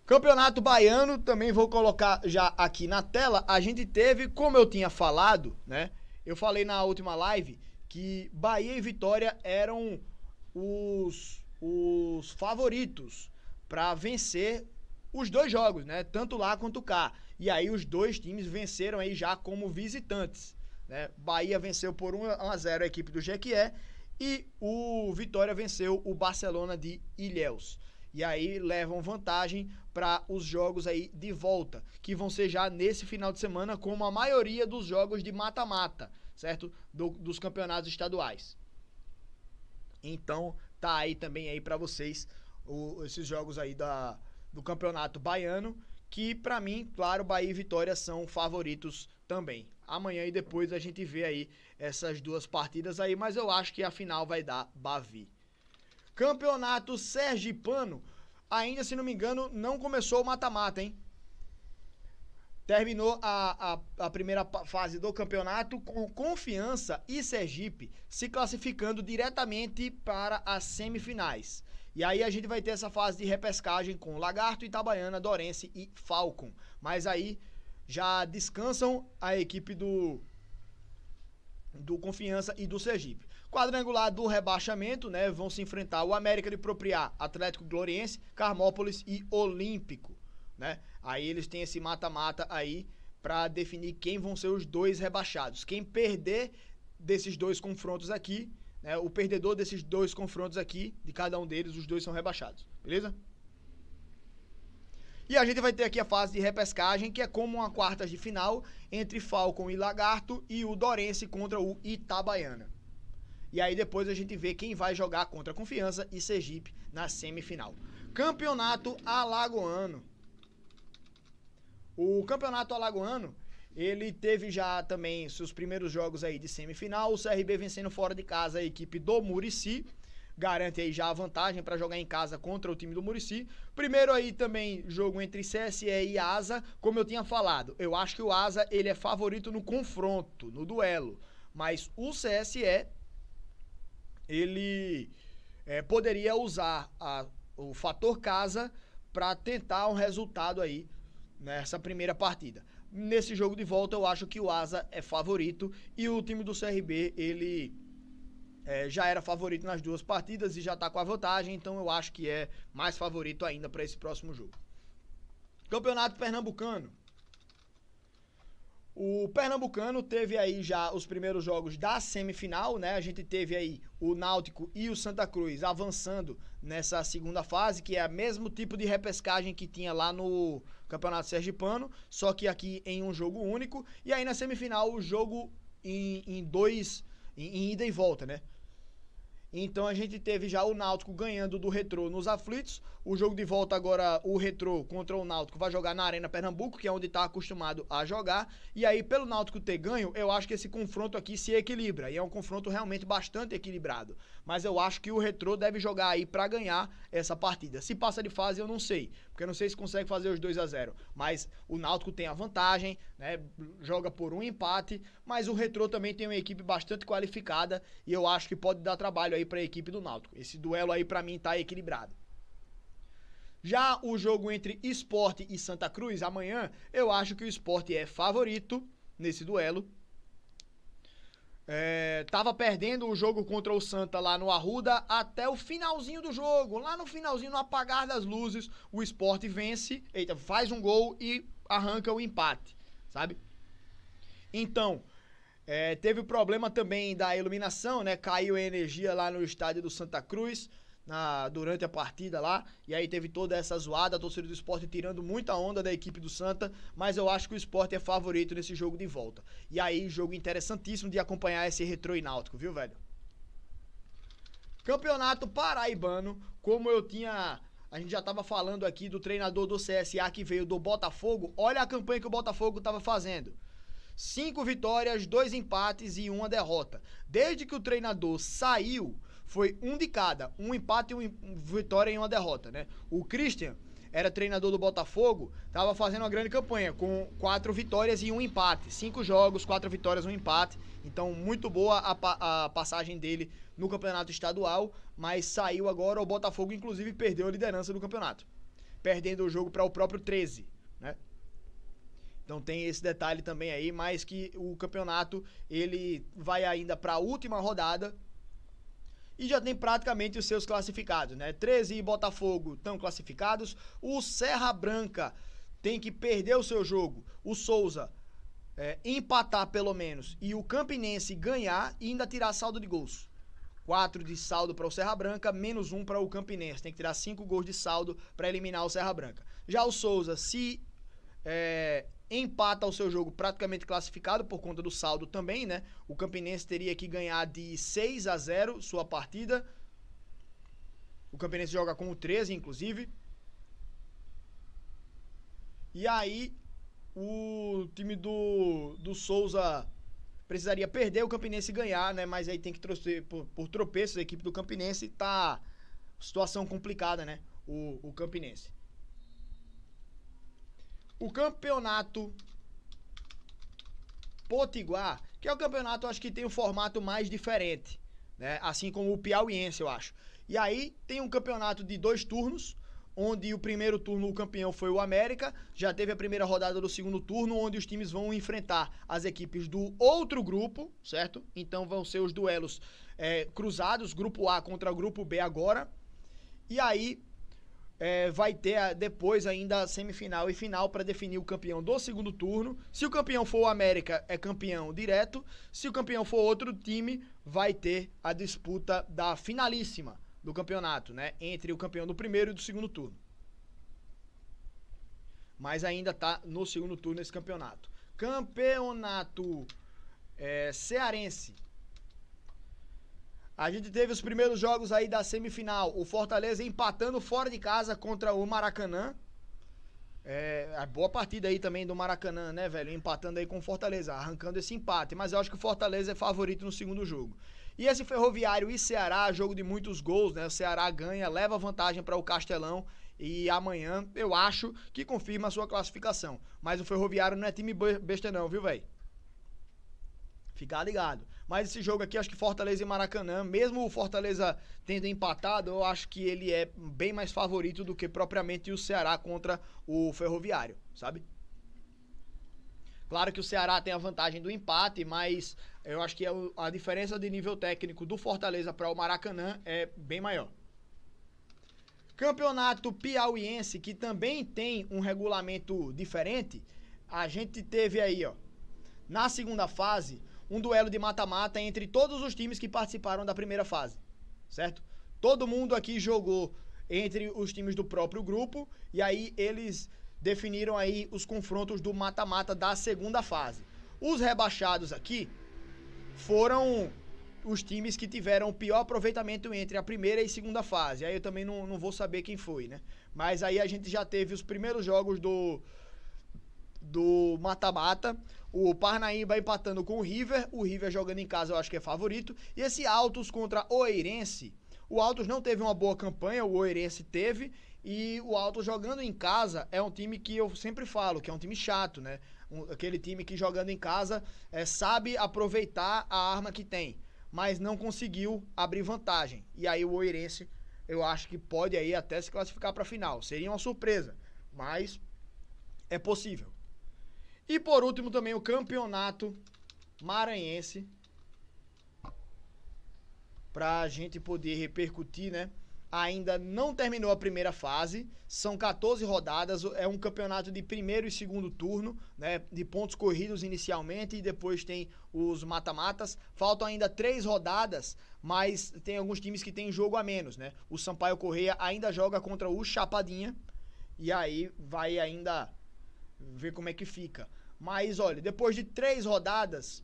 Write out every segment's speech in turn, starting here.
Campeonato Baiano, também vou colocar já aqui na tela. A gente teve, como eu tinha falado, né? Eu falei na última live que Bahia e Vitória eram os favoritos para vencer os dois jogos, né? Tanto lá quanto cá. E aí os dois times venceram aí já como visitantes, né? Bahia venceu por 1-0 a equipe do Jequié e o Vitória venceu o Barcelona de Ilhéus. E aí levam vantagem para os jogos aí de volta, que vão ser já nesse final de semana, como a maioria dos jogos de mata-mata, certo? Dos campeonatos estaduais. Então, tá aí também aí para vocês esses jogos aí do Campeonato Baiano, que para mim, claro, Bahia e Vitória são favoritos também. Amanhã e depois a gente vê aí essas duas partidas aí, mas eu acho que a final vai dar Bavi. Campeonato Sergipano, ainda se não me engano, não começou o mata-mata, hein? Terminou a primeira fase do campeonato com Confiança e Sergipe se classificando diretamente para as semifinais. E aí a gente vai ter essa fase de repescagem com Lagarto, Itabaiana, Dorense e Falcon. Mas aí já descansam a equipe do Confiança e do Sergipe. Quadrangular do rebaixamento, né? Vão se enfrentar o América de Propriá, Atlético Gloriense, Carmópolis e Olímpico, né? Aí eles têm esse mata-mata aí para definir quem vão ser os dois rebaixados. Quem perder desses dois confrontos aqui, né? O perdedor desses dois confrontos aqui, de cada um deles, os dois são rebaixados, beleza? E a gente vai ter aqui a fase de repescagem, que é como uma quartas de final entre Falcon e Lagarto e o Dorense contra o Itabaiana. E aí depois a gente vê quem vai jogar contra Confiança e Sergipe na semifinal. Campeonato Alagoano. O Campeonato Alagoano, ele teve já também seus primeiros jogos aí de semifinal. O CRB vencendo fora de casa a equipe do Murici. Garante aí já a vantagem para jogar em casa contra o time do Murici. Primeiro aí também jogo entre CSE e Asa, como eu tinha falado. Eu acho que o Asa ele é favorito no confronto, no duelo. Mas o CSE, ele poderia usar o fator casa para tentar um resultado aí nessa primeira partida. Nesse jogo de volta eu acho que o Asa é favorito e o time do CRB, ele já era favorito nas duas partidas e já tá com a vantagem, então eu acho que é mais favorito ainda para esse próximo jogo. Campeonato Pernambucano. O Pernambucano teve aí já os primeiros jogos da semifinal, né? A gente teve aí o Náutico e o Santa Cruz avançando nessa segunda fase, que é o mesmo tipo de repescagem que tinha lá no Campeonato Sergipano, só que aqui em um jogo único. E aí na semifinal o jogo em ida e volta, né? Então a gente teve já o Náutico ganhando do Retrô nos aflitos. O jogo de volta agora, o Retrô contra o Náutico vai jogar na Arena Pernambuco, que é onde está acostumado a jogar. E aí, pelo Náutico ter ganho, eu acho que esse confronto aqui se equilibra. E é um confronto realmente bastante equilibrado. Mas eu acho que o Retrô deve jogar aí para ganhar essa partida. Se passa de fase, eu não sei. Porque eu não sei se consegue fazer os 2-0. Mas o Náutico tem a vantagem, né? Joga por um empate. Mas o Retrô também tem uma equipe bastante qualificada. E eu acho que pode dar trabalho aí para a equipe do Náutico. Esse duelo aí para mim tá equilibrado. Já o jogo entre Sport e Santa Cruz, amanhã, eu acho que o Sport é favorito nesse duelo. Tava perdendo o jogo contra o Santa lá no Arruda até o finalzinho do jogo. Lá no finalzinho, no apagar das luzes, o Sport vence, faz um gol e arranca o empate, sabe? Então, teve o problema também da iluminação, né? Caiu a energia lá no estádio do Santa Cruz durante a partida lá, e aí teve toda essa zoada, a torcida do Sport tirando muita onda da equipe do Santa, mas eu acho que o Sport é favorito nesse jogo de volta. E aí, jogo interessantíssimo de acompanhar esse Retrô e Náutico, viu, velho? Campeonato Paraibano, como a gente já tava falando aqui do treinador do CSA que veio do Botafogo, olha a campanha que o Botafogo tava fazendo. 5 vitórias, 2 empates e 1 derrota. Desde que o treinador saiu, foi um de cada, um empate, uma vitória e uma derrota, né? O Christian era treinador do Botafogo, estava fazendo uma grande campanha, com 4 vitórias e 1 empate. 5 jogos, 4 vitórias, 1 empate. Então, muito boa a passagem dele no campeonato estadual, mas saiu agora, o Botafogo, inclusive, perdeu a liderança do campeonato. perdendo o jogo para o próprio 13, né? Então tem esse detalhe também aí, mas que o campeonato ele vai ainda para a última rodada e já tem praticamente os seus classificados, né? 13 e Botafogo estão classificados, o Serra Branca tem que perder o seu jogo, o Souza empatar pelo menos e o Campinense ganhar e ainda tirar saldo de gols. 4 de saldo para o Serra Branca, menos 1 para o Campinense. Tem que tirar 5 gols de saldo para eliminar o Serra Branca. Já o Souza, se empata o seu jogo praticamente classificado por conta do saldo também, né? O Campinense teria que ganhar de 6-0 sua partida. O Campinense joga com o 13, inclusive. E aí, o time do Souza precisaria perder, o Campinense ganhar, né? Mas aí tem que torcer por tropeços. A equipe do Campinense tá situação complicada, né? O Campinense. O campeonato Potiguar, que é o campeonato, eu acho que tem um formato mais diferente, né? Assim como o piauiense, eu acho. E aí tem um campeonato de 2 turnos, onde o primeiro turno o campeão foi o América, já teve a primeira rodada do segundo turno, onde os times vão enfrentar as equipes do outro grupo, certo? Então vão ser os duelos cruzados, grupo A contra o grupo B agora, e aí vai ter depois ainda semifinal e final para definir o campeão do segundo turno. Se o campeão for o América, é campeão direto, se o campeão for outro time, vai ter a disputa da finalíssima do campeonato, né? Entre o campeão do primeiro e do segundo turno. Mas ainda tá no segundo turno esse campeonato. Campeonato cearense. A gente teve os primeiros jogos aí da semifinal. O Fortaleza empatando fora de casa contra o Maracanã. A boa partida aí também do Maracanã, né, velho? Empatando aí com o Fortaleza, arrancando esse empate. Mas eu acho que o Fortaleza é favorito no segundo jogo. E esse Ferroviário e Ceará, jogo de muitos gols, né? O Ceará ganha, leva vantagem para o Castelão e amanhã eu acho que confirma a sua classificação. Mas o Ferroviário não é time besta não, viu, velho? Fica ligado. Mas esse jogo aqui, acho que Fortaleza e Maracanã, mesmo o Fortaleza tendo empatado, eu acho que ele é bem mais favorito do que propriamente o Ceará contra o Ferroviário, sabe? Claro que o Ceará tem a vantagem do empate, mas eu acho que a diferença de nível técnico do Fortaleza para o Maracanã é bem maior. Campeonato piauiense, que também tem um regulamento diferente, a gente teve aí, ó, na segunda fase, um duelo de mata-mata entre todos os times que participaram da primeira fase, certo? Todo mundo aqui jogou entre os times do próprio grupo, e aí eles definiram aí os confrontos do mata-mata da segunda fase. Os rebaixados aqui foram os times que tiveram o pior aproveitamento entre a primeira e segunda fase. Aí eu também não vou saber quem foi, né? Mas aí a gente já teve os primeiros jogos do mata-mata. O Parnaíba empatando com o River jogando em casa eu acho que é favorito. E esse Altos contra o Oeirense. O Altos não teve uma boa campanha, o Oeirense teve. E o Altos jogando em casa é um time que eu sempre falo, que é um time chato, né? Aquele time que jogando em casa sabe aproveitar a arma que tem, mas não conseguiu abrir vantagem. E aí o Oeirense, eu acho que pode aí até se classificar para a final. Seria uma surpresa, mas é possível. E por último também o Campeonato Maranhense, pra gente poder repercutir, né? Ainda não terminou a primeira fase, são 14 rodadas, é um campeonato de primeiro e segundo turno, né? De pontos corridos inicialmente e depois tem os mata-matas. Faltam ainda 3 rodadas, mas tem alguns times que tem jogo a menos, né? O Sampaio Corrêa ainda joga contra o Chapadinha e aí vai ainda ver como é que fica. Mas olha, depois de 3 rodadas,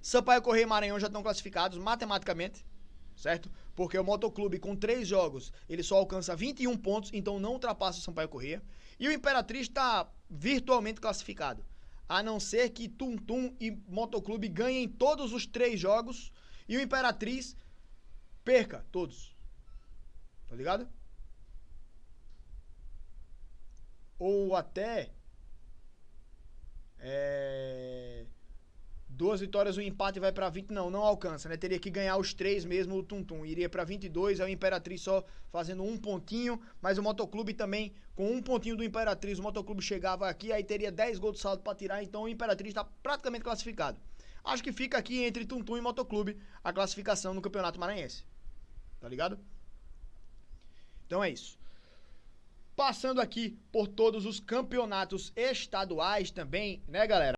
Sampaio Corrêa e Maranhão já estão classificados matematicamente, certo? Porque o Motoclube com 3 jogos, ele só alcança 21 pontos, então não ultrapassa o Sampaio Corrêa. E o Imperatriz está virtualmente classificado, a não ser que Tum Tum e Motoclube ganhem todos os 3 jogos e o Imperatriz perca todos. Tá ligado? Ou até 2 vitórias, um empate vai pra 20. Não alcança, né? Teria que ganhar os 3 mesmo o Tum-Tum. Iria pra 22, aí o Imperatriz só fazendo um pontinho, mas o Motoclube também, com um pontinho do Imperatriz, o Motoclube chegava aqui, aí teria 10 gols de saldo pra tirar, então o Imperatriz tá praticamente classificado. Acho que fica aqui entre Tum-Tum e Motoclube a classificação no Campeonato Maranhense. Tá ligado? Então é isso. Passando aqui por todos os campeonatos estaduais também, né, galera?